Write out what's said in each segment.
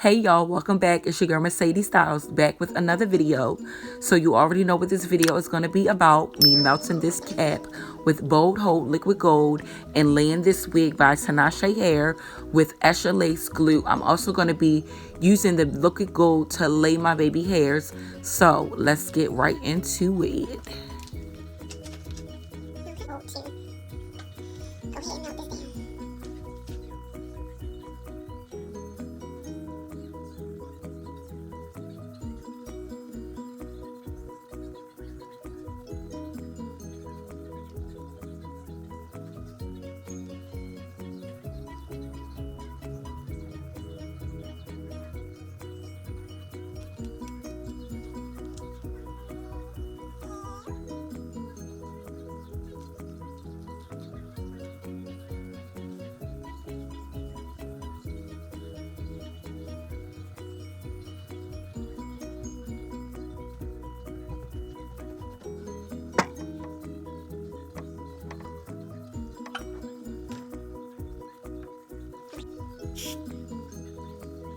Hey y'all, welcome back. It's your girl Mercedes Styles back with another video. So you already know what this video is going to be about. Me melting this cap with Bold Hold Liquid Gold and laying this wig by Tinashe Hair with Esha lace glue. I'm also going to be using the liquid gold to lay my baby hairs. So let's get right into it.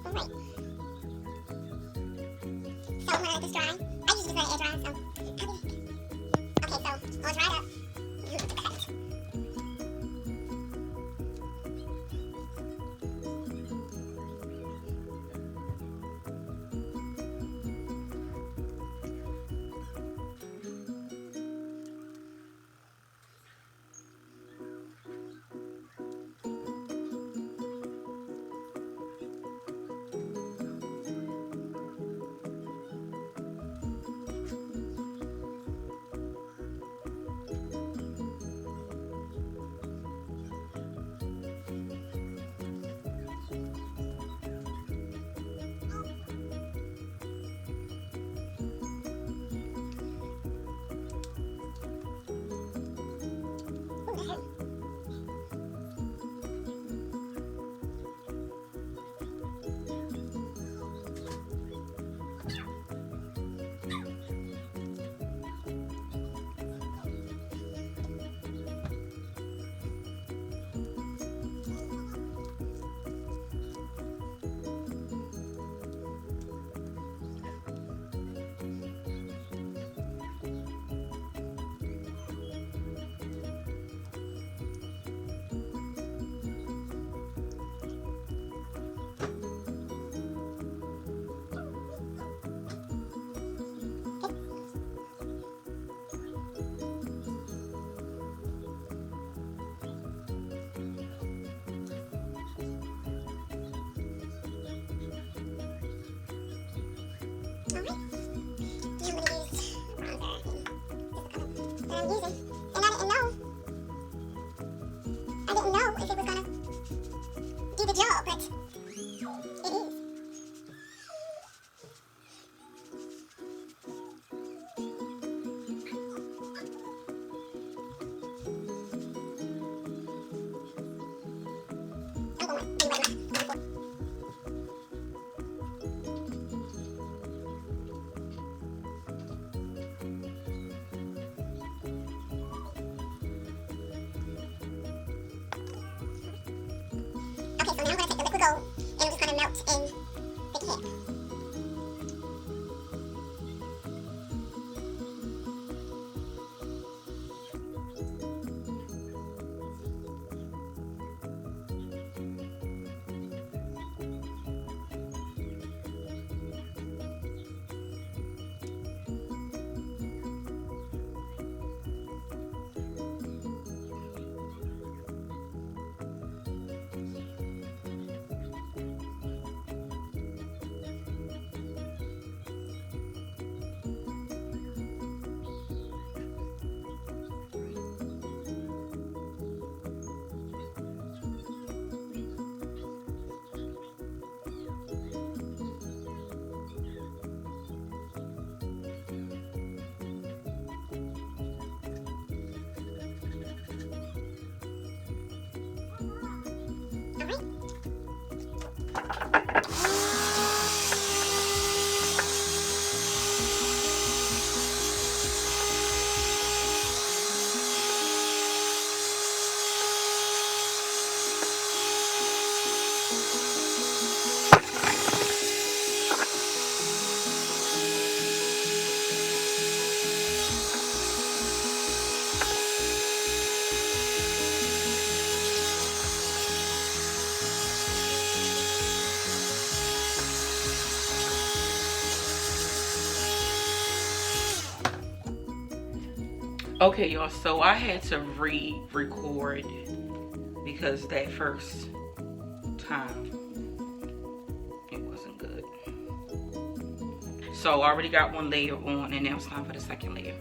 Alright. So I'm gonna let this dry. I usually just let it air dry, so okay, so I'll dry it up. Alright. Now I'm gonna use bronzer. That I'm using. And I didn't know if it was gonna do the job, but it is. I'm going to wet my Okay, so now I'm going to take the liquid gold and I'm just going to melt in the cap. Okay, y'all, so I had to re-record because that first time it wasn't good. So I already got one layer on, and now it's time for the second layer.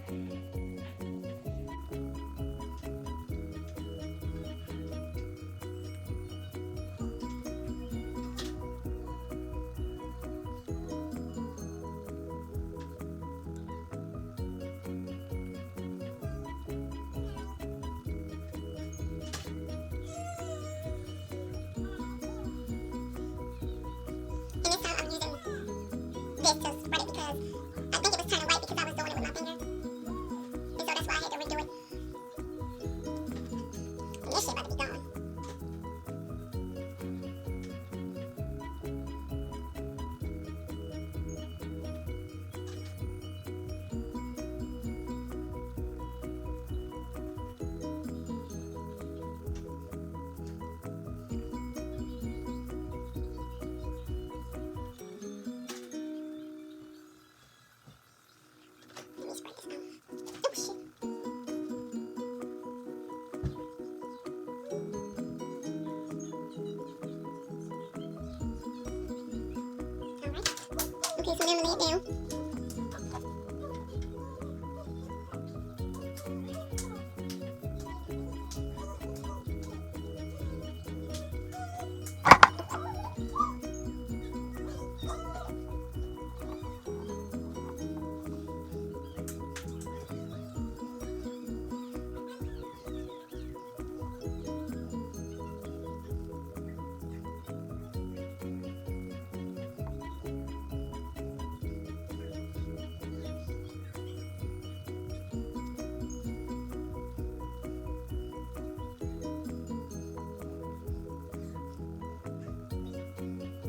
And this time I'm using this to spread it because I think it was turning white because I was doing it with my finger. And so that's why I had to redo it. And this shit about to be gone. Let me spread this out. Oh shit. Alright. Okay, so now I'm gonna lay it down.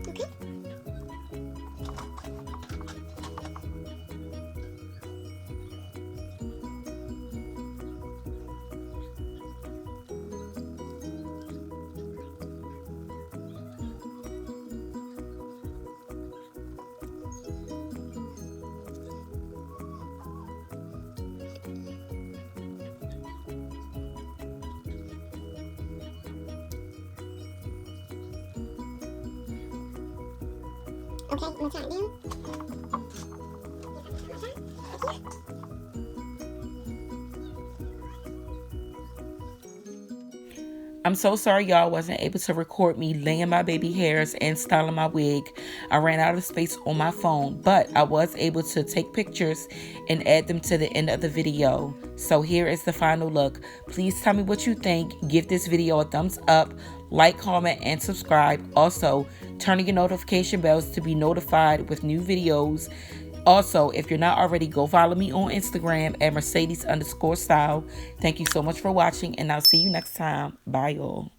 Okay. Okay, I'm gonna turn it down. I'm so sorry y'all wasn't able to record me laying my baby hairs and styling my wig. I ran out of space on my phone, but I was able to take pictures and add them to the end of the video. So here is the final look. Please tell me what you think. Give this video a thumbs up, like, comment, and subscribe. Also, turn on your notification bells to be notified with new videos. Also, if you're not already, go follow me on Instagram at Mercedes_style. Thank you so much for watching, and I'll see you next time. Bye, y'all.